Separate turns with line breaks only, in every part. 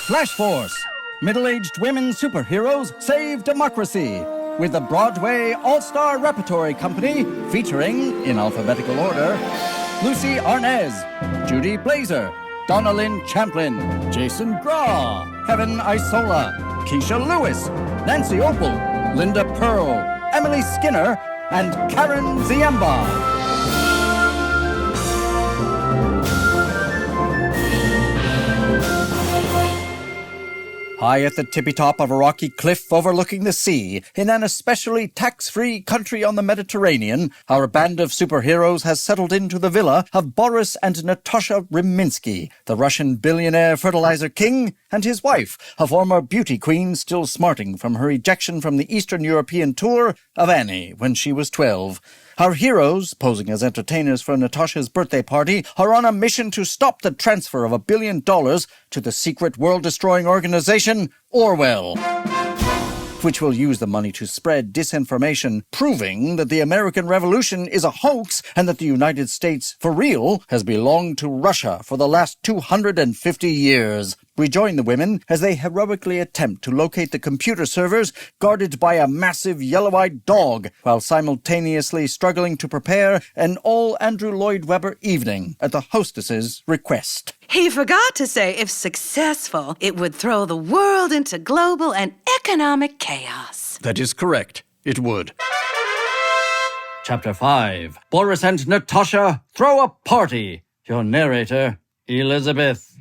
Flash Force. Middle-aged women superheroes save democracy with the Broadway All-Star Repertory Company featuring, in alphabetical order, Lucie Arnaz, Judy Blazer, Donna Lynne Champlin, Jason Graae, Kevin Isola, Kecia Lewis, Nancy Opel, Linda Purl, Emily Skinner, and Karen Ziemba. High at the tippy top of a rocky cliff overlooking the sea, in an especially tax-free country on the Mediterranean, our band of superheroes has settled into the villa of Boris and Natasha Rimensky, the Russian billionaire fertilizer king, and his wife, a former beauty queen still smarting from her ejection from the Eastern European tour of Annie when she was 12. Our heroes, posing as entertainers for Natasha's birthday party, are on a mission to stop the transfer of $1 billion to the secret world-destroying organization, ORWELL, which will use the money to spread disinformation, proving that the American Revolution is a hoax and that the United States, for real, has belonged to Russia for the last 250 years. We join the women as they heroically attempt to locate the computer servers guarded by a massive yellow-eyed dog, while simultaneously struggling to prepare an all-Andrew Lloyd Webber evening at the hostess's request.
He forgot to say if successful, it would throw the world into global and economic chaos.
That is correct. It would. Chapter 5. Boris and Natasha throw a party. Your narrator, Elizabeth.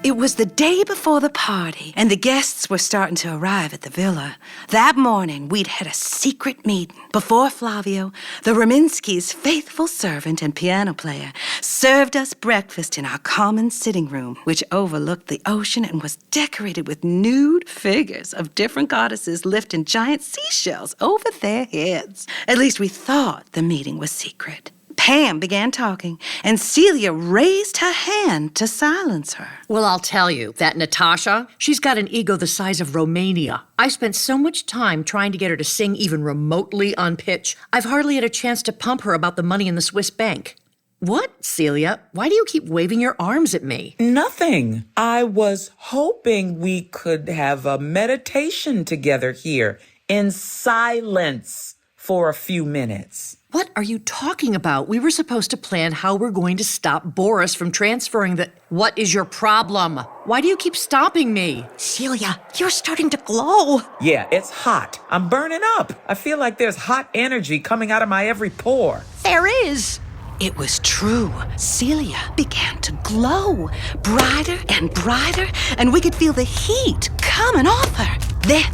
It was the day before the party, and the guests were starting to arrive at the villa. That morning, we'd had a secret meeting before Flavio, the Reminskys' faithful servant and piano player, served us breakfast in our common sitting room, which overlooked the ocean and was decorated with nude figures of different goddesses lifting giant seashells over their heads. At least we thought the meeting was secret. Pam began talking, and Celia raised her hand to silence her.
Well, I'll tell you, that Natasha, she's got an ego the size of Romania. I spent so much time trying to get her to sing even remotely on pitch, I've hardly had a chance to pump her about the money in the Swiss bank. What, Celia? Why do you keep waving your arms at me?
Nothing. I was hoping we could have a meditation together here in silence for a few minutes.
What are you talking about? We were supposed to plan how we're going to stop Boris from transferring the... What is your problem? Why do you keep stopping me?
Celia, you're starting to glow.
Yeah, it's hot. I'm burning up. I feel like there's hot energy coming out of my every pore.
There is.
It was true. Celia began to glow, brighter and brighter, and we could feel the heat coming off her. Then,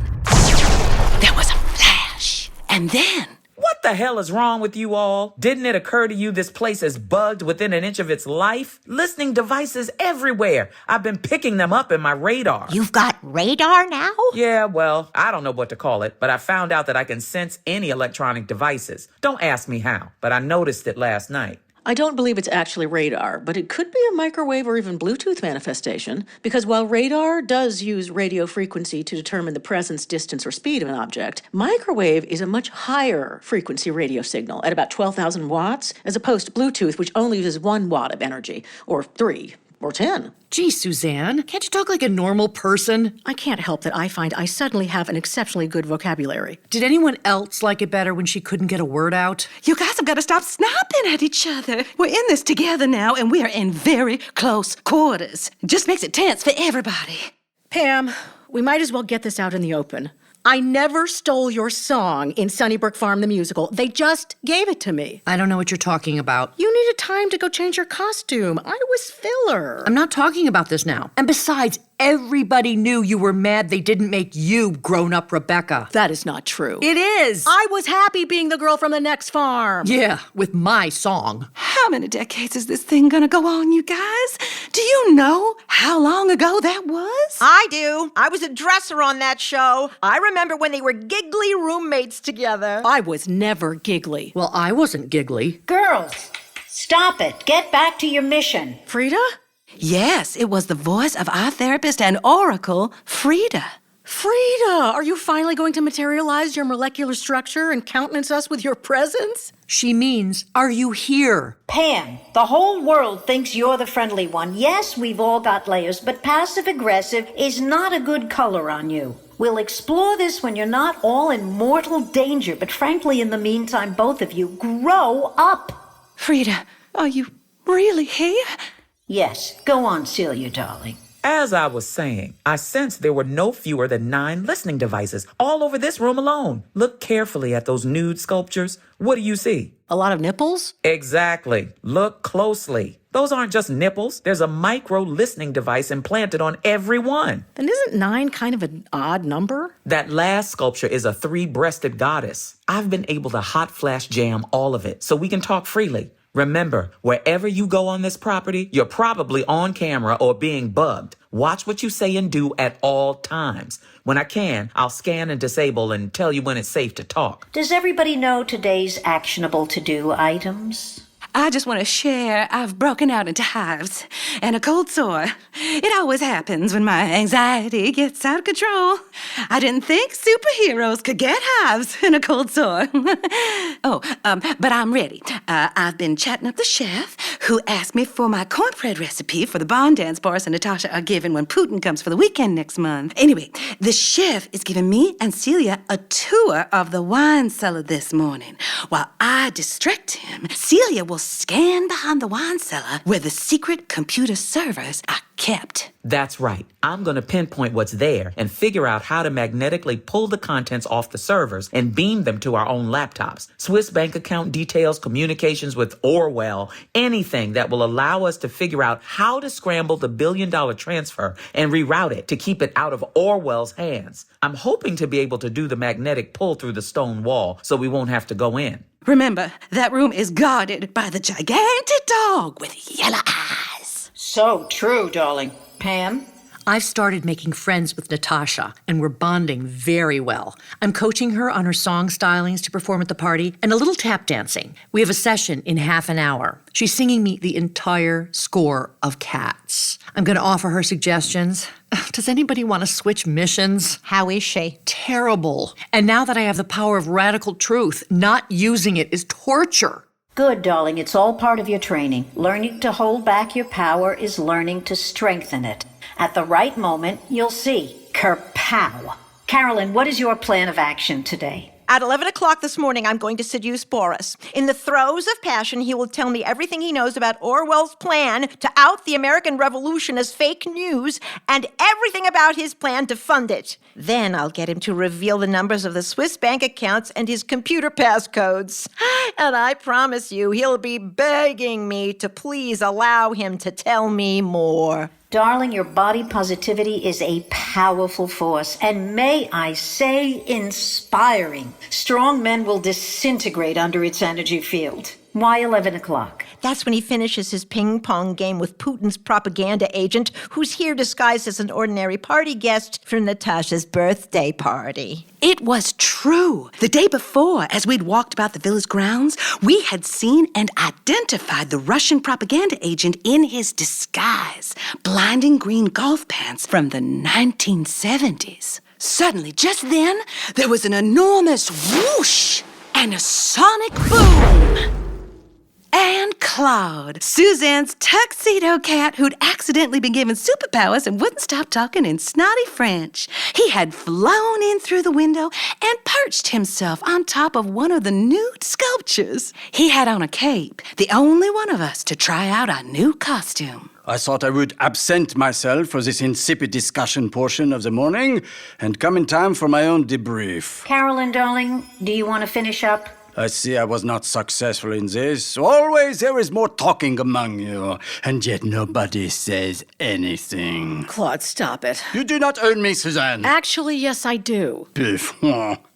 there was a flash, and then...
What the hell is wrong with you all? Didn't it occur to you this place is bugged within an inch of its life? Listening devices everywhere. I've been picking them up in my radar.
You've got radar now?
Yeah, well, I don't know what to call it, but I found out that I can sense any electronic devices. Don't ask me how, but I noticed it last night.
I don't believe it's actually radar, but it could be a microwave or even Bluetooth manifestation, because while radar does use radio frequency to determine the presence, distance, or speed of an object, microwave is a much higher frequency radio signal at about 12,000 watts, as opposed to Bluetooth, which only uses 1 watt of energy, or 3, or 10.
Gee, Suzanne, can't you talk like a normal person?
I can't help that I find I suddenly have an exceptionally good vocabulary.
Did anyone else like it better when she couldn't get a word out?
You guys have got to stop snapping at each other. We're in this together now, and we are in very close quarters. It just makes it tense for everybody.
Pam, we might as well get this out in the open. I never stole your song in Sunnybrook Farm the musical. They just gave it to me.
I don't know what you're talking about.
You needed time to go change your costume. I was filler.
I'm not talking about this now. And besides, everybody knew you were mad they didn't make you grown-up Rebecca.
That is not true.
It is!
I was happy being the girl from the next farm.
Yeah, with my song.
How many decades is this thing gonna go on, you guys? Do you know how long ago that was?
I do. I was a dresser on that show. I remember when they were giggly roommates together.
I was never giggly.
Well, I wasn't giggly.
Girls, stop it. Get back to your mission.
Frida?
Yes, it was the voice of our therapist and oracle, Frida.
Frida, are you finally going to materialize your molecular structure and countenance us with your presence?
She means, are you here?
Pam, the whole world thinks you're the friendly one. Yes, we've all got layers, but passive-aggressive is not a good color on you. We'll explore this when you're not all in mortal danger, but frankly, in the meantime, both of you, grow up.
Frida, are you really here?
Yes, go on, Celia, darling.
As I was saying, I sensed there were no fewer than 9 listening devices all over this room alone. Look carefully at those nude sculptures. What do you see?
A lot of nipples?
Exactly. Look closely. Those aren't just nipples. There's a micro listening device implanted on every one.
Then isn't 9 kind of an odd number?
That last sculpture is a 3-breasted goddess. I've been able to hot flash jam all of it so we can talk freely. Remember, wherever you go on this property, you're probably on camera or being bugged. Watch what you say and do at all times. When I can, I'll scan and disable and tell you when it's safe to talk.
Does everybody know today's actionable to-do items?
I just want to share I've broken out into hives and a cold sore. It always happens when my anxiety gets out of control. I didn't think superheroes could get hives and a cold sore. But I'm ready. I've been chatting up the chef who asked me for my cornbread recipe for the barn dance Boris and Natasha are giving when Putin comes for the weekend next month. Anyway, the chef is giving me and Celia a tour of the wine cellar this morning. While I distract him, Celia will scan behind the wine cellar where the secret computer servers are kept.
That's right. I'm going to pinpoint what's there and figure out how to magnetically pull the contents off the servers and beam them to our own laptops. Swiss bank account details, communications with ORWELL, anything that will allow us to figure out how to scramble the $1 billion transfer and reroute it to keep it out of ORWELL's hands. I'm hoping to be able to do the magnetic pull through the stone wall so we won't have to go in.
Remember, that room is guarded by the gigantic dog with yellow eyes.
So true, darling. Pam?
I've started making friends with Natasha, and we're bonding very well. I'm coaching her on her song stylings to perform at the party and a little tap dancing. We have a session in half an hour. She's singing me the entire score of Cats. I'm going to offer her suggestions. Does anybody want to switch missions?
How is she?
Terrible. And now that I have the power of radical truth, not using it is torture.
Good, darling. It's all part of your training. Learning to hold back your power is learning to strengthen it. At the right moment, you'll see. Kerpow. Carolyn, what is your plan of action today?
At 11 o'clock this morning, I'm going to seduce Boris. In the throes of passion, he will tell me everything he knows about Orwell's plan to out the American Revolution as fake news and everything about his plan to fund it. Then I'll get him to reveal the numbers of the Swiss bank accounts and his computer passcodes. And I promise you, he'll be begging me to please allow him to tell me more.
Darling, your body positivity is a powerful force, and may I say, inspiring. Strong men will disintegrate under its energy field. Why 11 o'clock?
That's when he finishes his ping-pong game with Putin's propaganda agent, who's here disguised as an ordinary party guest for Natasha's birthday party.
It was true. The day before, as we'd walked about the villa's grounds, we had seen and identified the Russian propaganda agent in his disguise, blinding green golf pants from the 1970s. Suddenly, just then, there was an enormous whoosh and a sonic boom. And Claude, Suzanne's tuxedo cat who'd accidentally been given superpowers and wouldn't stop talking in snotty French. He had flown in through the window and perched himself on top of one of the nude sculptures. He had on a cape, the only one of us to try out our new costume.
I thought I would absent myself for this insipid discussion portion of the morning and come in time for my own debrief.
Carolyn, darling, do you want to finish up?
I see I was not successful in this. Always there is more talking among you, and yet nobody says anything.
Claude, stop it.
You do not own me, Suzanne.
Actually, yes, I do.
Piff.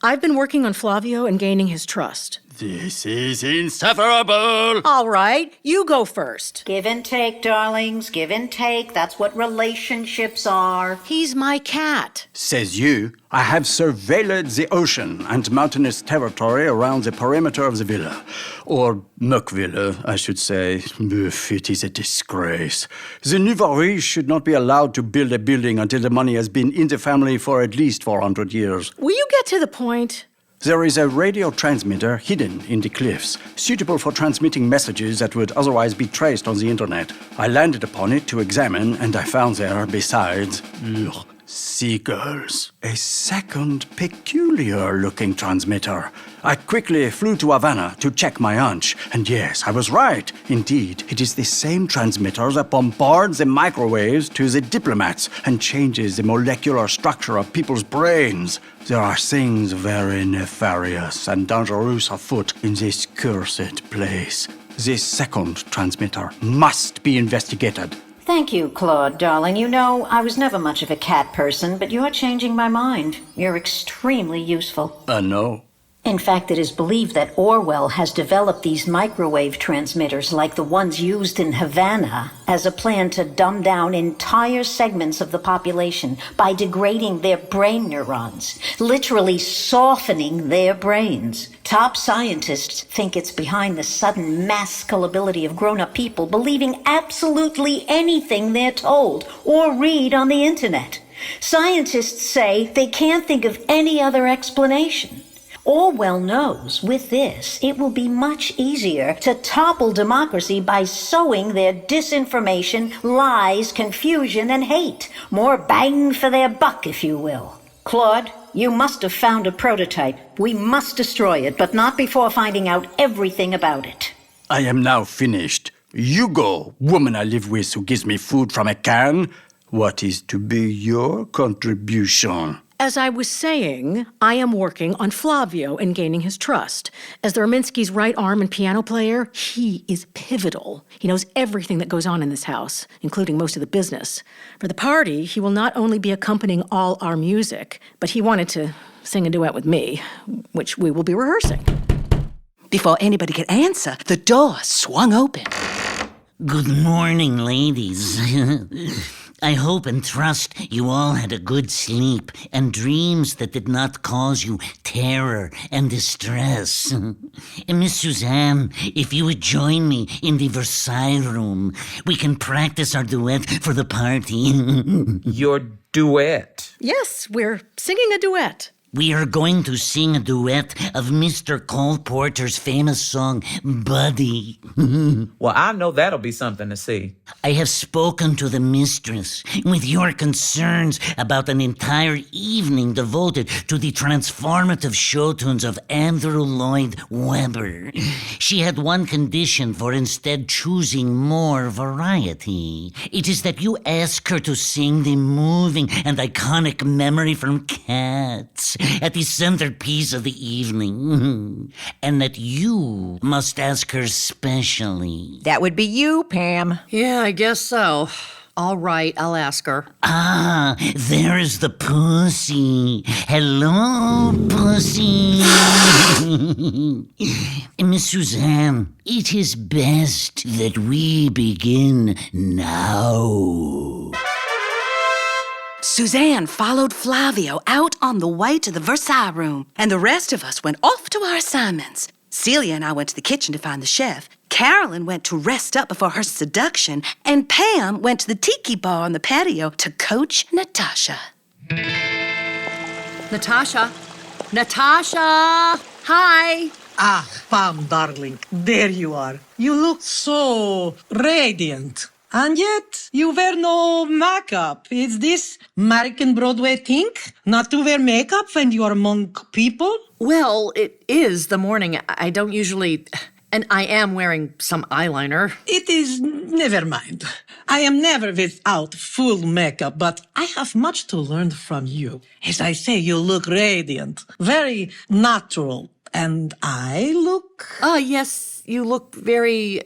I've been working on Flavio and gaining his trust.
This is insufferable!
All right, you go first.
Give and take, darlings, give and take. That's what relationships are.
He's my cat.
Says you, I have surveilled the ocean and mountainous territory around the perimeter of the villa. Or Muckville, I should say. Oof, it is a disgrace. The nouveau riche should not be allowed to build a building until the money has been in the family for at least 400 years.
Will you get to the point?
There is a radio transmitter hidden in the cliffs, suitable for transmitting messages that would otherwise be traced on the internet. I landed upon it to examine, and I found there, besides, seagulls. A second peculiar-looking transmitter. I quickly flew to Havana to check my hunch, and yes, I was right. Indeed, it is the same transmitter that bombards the microwaves to the diplomats and changes the molecular structure of people's brains. There are things very nefarious and dangerous afoot in this cursed place. This second transmitter must be investigated.
Thank you, Claude, darling. You know, I was never much of a cat person, but you're changing my mind. You're extremely useful.
No.
In fact, it is believed that ORWELL has developed these microwave transmitters like the ones used in Havana as a plan to dumb down entire segments of the population by degrading their brain neurons, literally softening their brains. Top scientists think it's behind the sudden mass gullibility of grown-up people believing absolutely anything they're told or read on the internet. Scientists say they can't think of any other explanation. ORWELL knows with this, it will be much easier to topple democracy by sowing their disinformation, lies, confusion, and hate. More bang for their buck, if you will. Claude, you must have found a prototype. We must destroy it, but not before finding out everything about it.
I am now finished. You go, woman I live with who gives me food from a can. What is to be your contribution?
As I was saying, I am working on Flavio and gaining his trust. As the Rominski's right arm and piano player, he is pivotal. He knows everything that goes on in this house, including most of the business. For the party, he will not only be accompanying all our music, but he wanted to sing a duet with me, which we will be rehearsing.
Before anybody could answer, the door swung open.
Good morning, ladies. I hope and trust you all had a good sleep and dreams that did not cause you terror and distress. Miss Suzanne, if you would join me in the Versailles room, we can practice our duet for the party.
Your duet.
Yes, we're singing a duet.
We are going to sing a duet of Mr. Cole Porter's famous song, Buddy.
Well, I know that'll be something to see.
I have spoken to the mistress with your concerns about an entire evening devoted to the transformative show tunes of Andrew Lloyd Webber. She had one condition for instead choosing more variety. It is that you ask her to sing the moving and iconic memory from Cats at the centerpiece of the evening. And that you must ask her specially.
That would be you, Pam.
Yeah, I guess so. All right, I'll ask her.
Ah, there is the pussy. Hello, pussy. Miss Suzanne, it is best that we begin now.
Suzanne followed Flavio out on the way to the Versailles room, and the rest of us went off to our assignments. Celia and I went to the kitchen to find the chef. Carolyn went to rest up before her seduction, and Pam went to the tiki bar on the patio to coach Natasha.
Natasha? Natasha! Hi!
Ah, Pam, darling, there you are. You look so radiant. And yet, you wear no makeup. Is this American Broadway thing? Not to wear makeup when you are among people?
Well, it is the morning. I don't usually... And I am wearing some eyeliner.
It is... never mind. I am never without full makeup, but I have much to learn from you. As I say, you look radiant. Very natural. And I look...
Yes, you look very...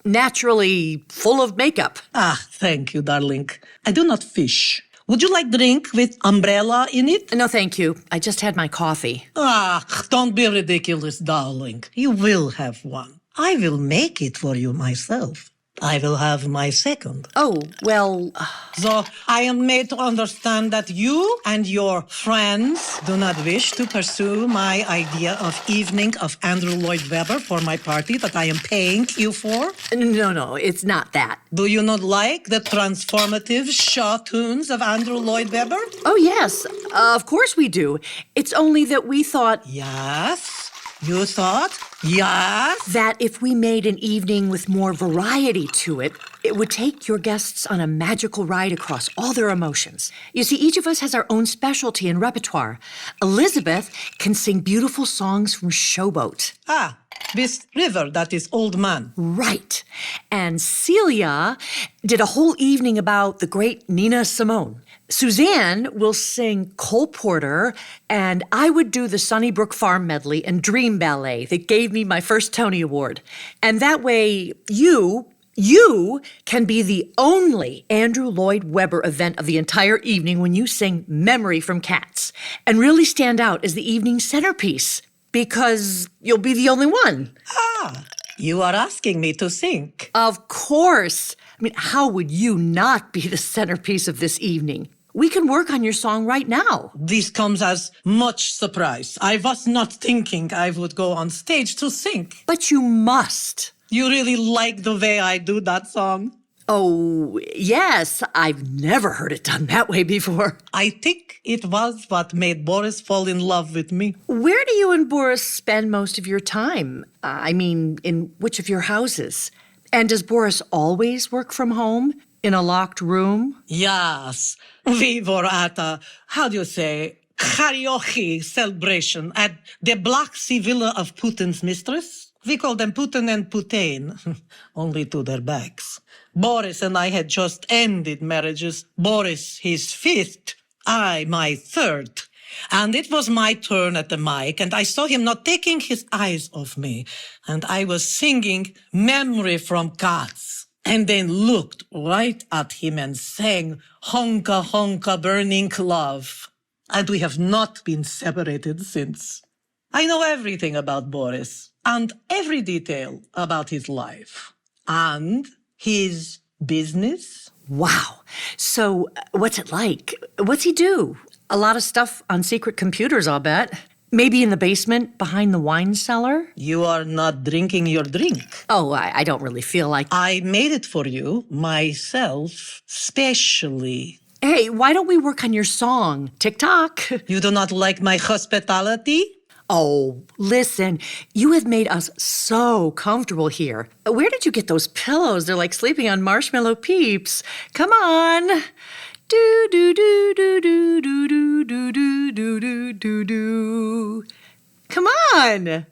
naturally full of makeup.
Ah, thank you, darling. I do not fish. Would you like drink with umbrella in it?
No, thank you. I just had my coffee.
Ah, don't be ridiculous, darling. You will have one. I will make it for you myself. I will have my second.
Oh, well,
So I am made to understand that you and your friends do not wish to pursue my idea of evening of Andrew Lloyd Webber for my party that I am paying you for.
no, it's not that.
Do you not like the transformative show tunes of Andrew Lloyd Webber?
Oh, yes, of course we do. It's only that we thought
Yes. You thought? Yes.
that if we made an evening with more variety to it, it would take your guests on a magical ride across all their emotions. You see, each of us has our own specialty and repertoire. Elizabeth can sing beautiful songs from Showboat.
Ah, this river that is old man.
Right. And Celia did a whole evening about the great Nina Simone. Suzanne will sing Cole Porter, and I would do the Sunnybrook Farm medley and Dream Ballet that gave me my first Tony Award. And that way, you can be the only Andrew Lloyd Webber event of the entire evening when you sing Memory from Cats and really stand out as the evening centerpiece because you'll be the only one.
Ah, you are asking me to sing.
Of course. I mean, how would you not be the centerpiece of this evening? We can work on your song right now.
This comes as much surprise. I was not thinking I would go on stage to sing.
But you must.
You really like the way I do that song?
Oh, yes. I've never heard it done that way before.
I think it was what made Boris fall in love with me.
Where do you and Boris spend most of your time? I mean, in which of your houses? And does Boris always work from home? In a locked room?
Yes. We were at a, karaoke celebration at the Black Sea Villa of Putin's mistress. We call them Putin and Putain, only to their backs. Boris and I had just ended marriages. Boris, his fifth, I, my third. And it was my turn at the mic, and I saw him not taking his eyes off me. And I was singing Memory from Cats. And then looked right at him and sang Honka Honka Burning Love. And we have not been separated since. I know everything about Boris and every detail about his life and his business.
Wow. So, what's it like? What's he do? A lot of stuff on secret computers, I'll bet. Maybe in the basement behind the wine cellar?
You are not drinking your drink.
Oh, I don't really feel like...
I made it for you myself, specially.
Hey, why don't we work on your song? TikTok.
You do not like my hospitality?
Oh, listen, you have made us so comfortable here. Where did you get those pillows? They're like sleeping on marshmallow peeps. Come on. Do do do do do do do do do do do do do. Come on.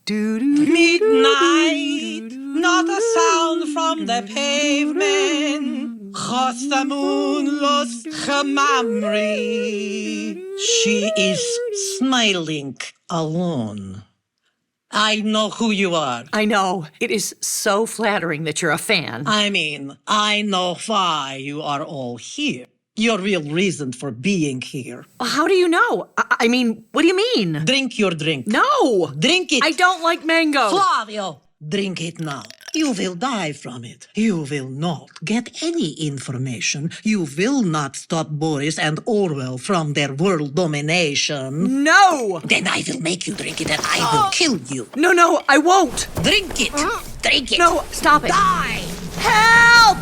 Do do.
Midnight, not a sound from the pavement. Just the moon lost her memory. She is smiling alone. I know who you are.
I know. It is so flattering that you're a fan.
I mean, I know why you are all here. Your real reason for being here.
How do you know? I mean, what do you mean?
Drink your drink.
No!
Drink it.
I don't like mango.
Flavio, drink it now. You will die from it. You will not get any information. You will not stop Boris and Orwell from their world domination.
No!
Then I will make you drink it and I will kill you.
No, I won't.
Drink it. Drink it.
No, stop it.
Die.
Help!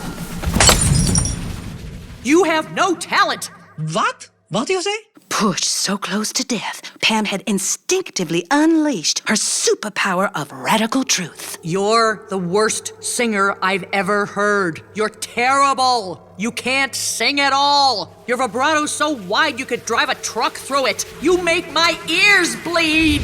You have no talent.
What? What do you say?
Pushed so close to death, Pam had instinctively unleashed her superpower of radical truth.
You're the worst singer I've ever heard. You're terrible. You can't sing at all. Your vibrato's so wide you could drive a truck through it. You make my ears bleed.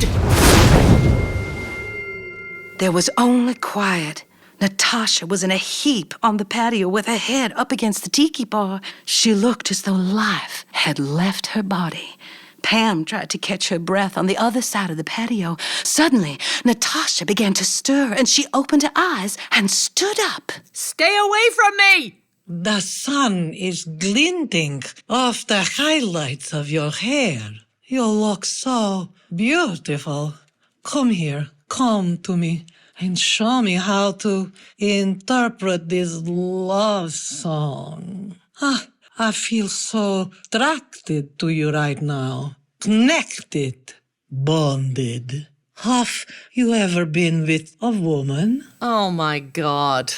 There was only quiet. Natasha was in a heap on the patio with her head up against the tiki bar. She looked as though life had left her body. Pam tried to catch her breath on the other side of the patio. Suddenly, Natasha began to stir, and she opened her eyes and stood up.
Stay away from me!
The sun is glinting off the highlights of your hair. You look so beautiful. Come here, come to me, and show me how to interpret this love song. I feel so attracted to you right now. Connected, bonded. Have you ever been with a woman?
Oh my God.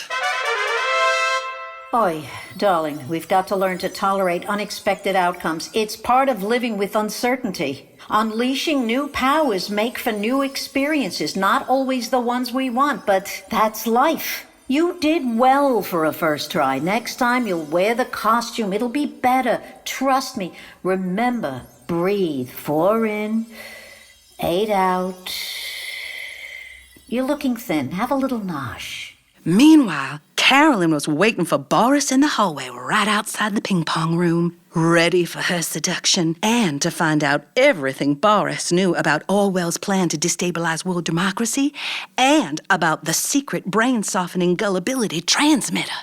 Oi, darling, we've got to learn to tolerate unexpected outcomes. It's part of living with uncertainty. Unleashing new powers make for new experiences, not always the ones we want, but that's life. You did well for a first try. Next time you'll wear the costume. It'll be better. Trust me. Remember, breathe. 4 in, 8 out. You're looking thin. Have a little nosh.
Meanwhile, Carolyn was waiting for Boris in the hallway right outside the ping pong room, ready for her seduction and to find out everything Boris knew about ORWELL's plan to destabilize world democracy and about the secret brain-softening gullibility transmitter.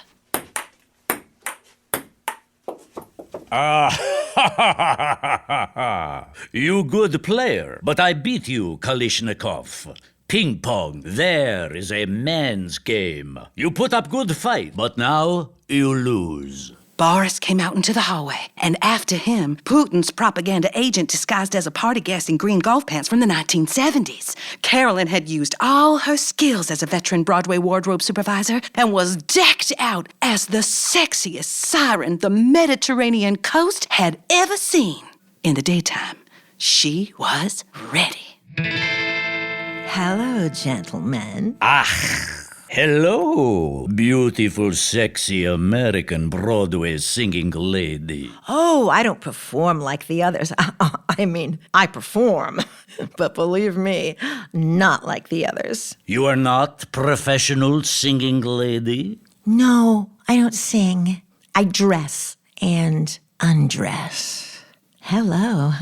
You good player, but I beat you, Kalishnikov. Ping pong, there is a man's game. You put up good fight, but now you lose.
Boris came out into the hallway, and after him, Putin's propaganda agent disguised as a party guest in green golf pants from the 1970s. Carolyn had used all her skills as a veteran Broadway wardrobe supervisor and was decked out as the sexiest siren the Mediterranean coast had ever seen. In the daytime, she was ready.
Hello, gentlemen.
Hello, beautiful, sexy American Broadway singing lady.
Oh, I don't perform like the others. I mean, I perform, but believe me, not like the others.
You are not professional singing lady?
No, I don't sing. I dress and undress. Hello.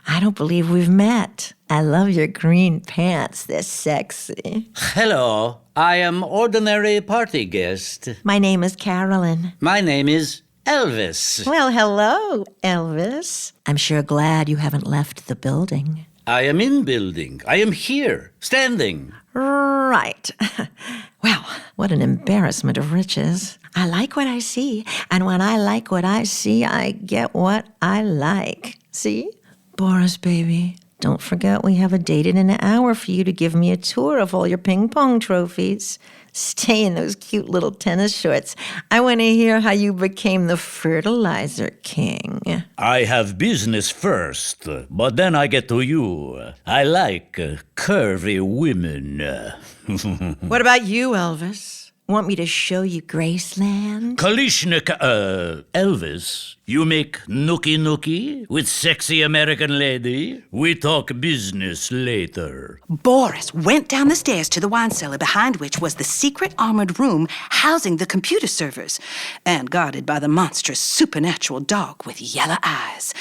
I don't believe we've met. I love your green pants. They're sexy.
Hello, I am ordinary party guest.
My name is Carolyn.
My name is Elvis.
Well, hello, Elvis. I'm sure glad you haven't left the building.
I am in building. I am here, standing.
Right. Well, what an embarrassment of riches. I like what I see, and when I like what I see, I get what I like. See? Boris, baby, don't forget we have a date in an hour for you to give me a tour of all your ping pong trophies. Stay in those cute little tennis shorts. I want to hear how you became the fertilizer king.
I have business first, but then I get to you. I like curvy women.
What about you, Elvis? Want me to show you Graceland?
Elvis, you make nookie with sexy American lady? We talk business later.
Boris went down the stairs to the wine cellar behind which was the secret armored room housing the computer servers and guarded by the monstrous supernatural dog with yellow eyes.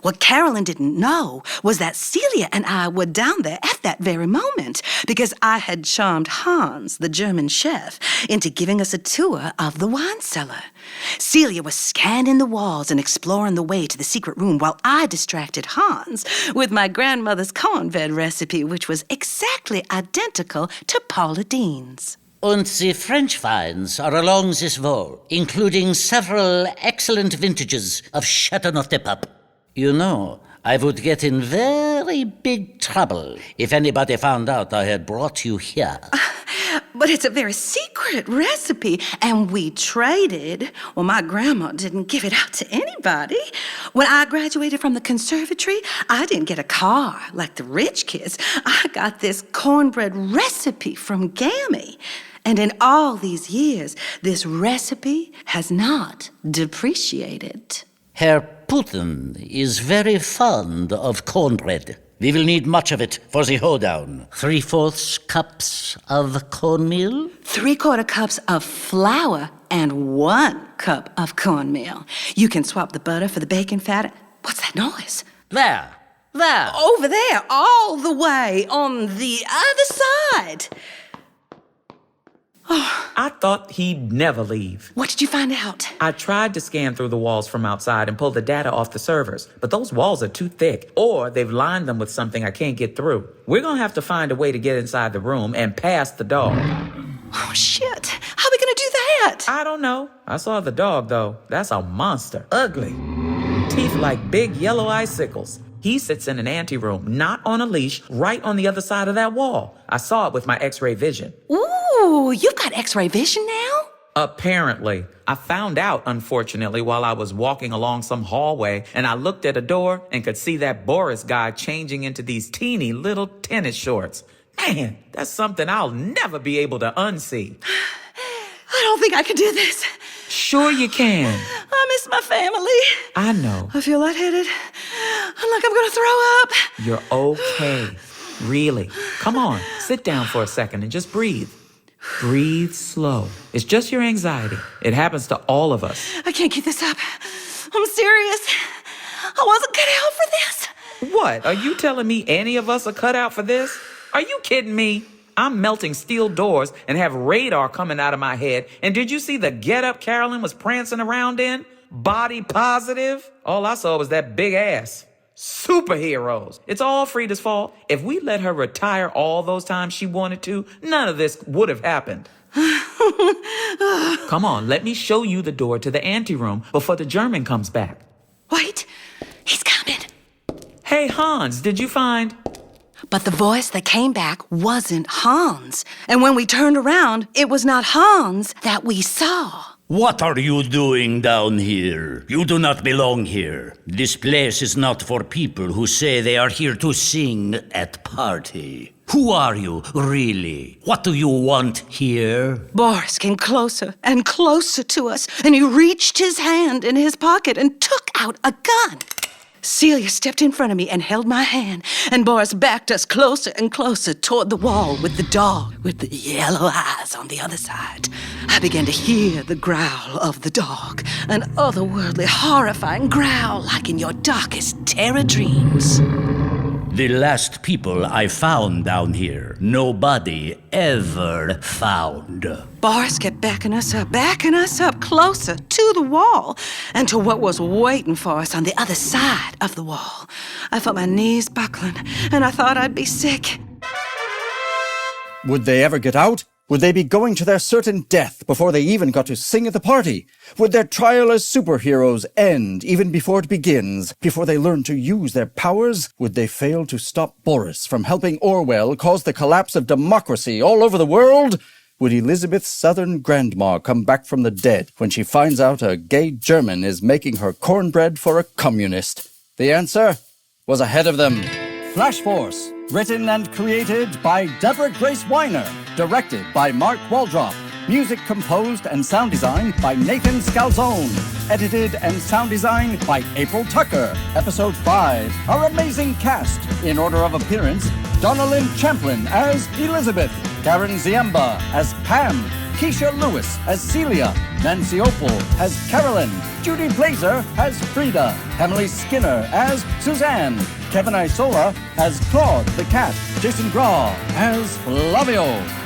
What Carolyn didn't know was that Celia and I were down there at that very moment because I had charmed Hans, the German chef, into giving us a tour of the wine cellar. Celia was scanning the walls and exploring the way to the secret room while I distracted Hans with my grandmother's cornbread recipe, which was exactly identical to Paula Dean's.
And the French wines are along this wall, including several excellent vintages of Chateauneuf-du-Pape. You know, I would get in very big trouble if anybody found out I had brought you here.
But it's a very secret recipe, and we traded. Well, my grandma didn't give it out to anybody. When I graduated from the conservatory, I didn't get a car like the rich kids. I got this cornbread recipe from Gammy. And in all these years, this recipe has not depreciated.
Herr Putin is very fond of cornbread. We will need much of it for the hoedown. 3/4 cups of cornmeal?
3/4 cups of flour and 1 cup of cornmeal. You can swap the butter for the bacon fat. What's that noise?
There.
Over there, all the way on the other side.
I thought he'd never leave.
What did you find out?
I tried to scan through the walls from outside and pull the data off the servers, but those walls are too thick, or they've lined them with something I can't get through. We're gonna have to find a way to get inside the room and past the dog.
Oh, shit. How are we gonna do that?
I don't know. I saw the dog, though. That's a monster. Ugly. Teeth like big yellow icicles. He sits in an anteroom, not on a leash, right on the other side of that wall. I saw it with my X-ray vision.
Ooh, you've got X-ray vision now?
Apparently. I found out, unfortunately, while I was walking along some hallway, and I looked at a door and could see that Boris guy changing into these teeny little tennis shorts. Man, that's something I'll never be able to unsee.
I don't think I can do this.
Sure you can.
I miss my family.
I know.
I feel lightheaded. I'm like I'm gonna throw up.
You're okay. Really. Come on, sit down for a second and just breathe. Breathe slow. It's just your anxiety. It happens to all of us.
I can't keep this up. I'm serious. I wasn't cut out for this.
What? Are you telling me any of us are cut out for this? Are you kidding me? I'm melting steel doors and have radar coming out of my head. And did you see the getup Carolyn was prancing around in? Body positive? All I saw was that big ass. Superheroes. It's all Frida's fault. If we let her retire all those times she wanted to, none of this would have happened. Come on, let me show you the door to the anteroom before the German comes back.
Wait, he's coming.
Hey, Hans, did you find...
But the voice that came back wasn't Hans. And when we turned around, it was not Hans that we saw.
What are you doing down here? You do not belong here. This place is not for people who say they are here to sing at party. Who are you, really? What do you want here?
Boris came closer and closer to us, and he reached his hand in his pocket and took out a gun. Celia stepped in front of me and held my hand, and Boris backed us closer and closer toward the wall with the dog with the yellow eyes on the other side. I began to hear the growl of the dog, an otherworldly, horrifying growl like in your darkest terror dreams.
The last people I found down here, nobody ever found.
Boris kept backing us up closer to the wall and to what was waiting for us on the other side of the wall. I felt my knees buckling, and I thought I'd be sick.
Would they ever get out? Would they be going to their certain death before they even got to sing at the party? Would their trial as superheroes end even before it begins, before they learn to use their powers? Would they fail to stop Boris from helping ORWELL cause the collapse of democracy all over the world? Would Elizabeth's southern grandma come back from the dead when she finds out a gay German is making her cornbread for a communist? The answer was ahead of them. Flash Force, written and created by Deborah Grace Weiner, directed by Mark Waldrop, music composed and sound designed by Nathan Scalzone, edited and sound designed by April Tucker. Episode 5, our amazing cast. In order of appearance, Donna Champlin as Elizabeth, Karen Ziemba as Pam, Kecia Lewis as Celia, Nancy Opel as Carolyn, Judy Blazer as Frida, Emily Skinner as Suzanne, Kevin Isola as Claude the cat, Jason Graae as Flavio,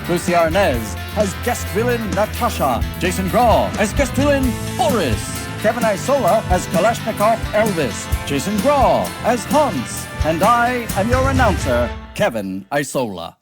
Lucie Arnaz as guest villain Natasha, Jason Graae as guest villain Boris, Kevin Isola as Kalashnikov Elvis, Jason Graae as Hans, and I am your announcer, Kevin Isola.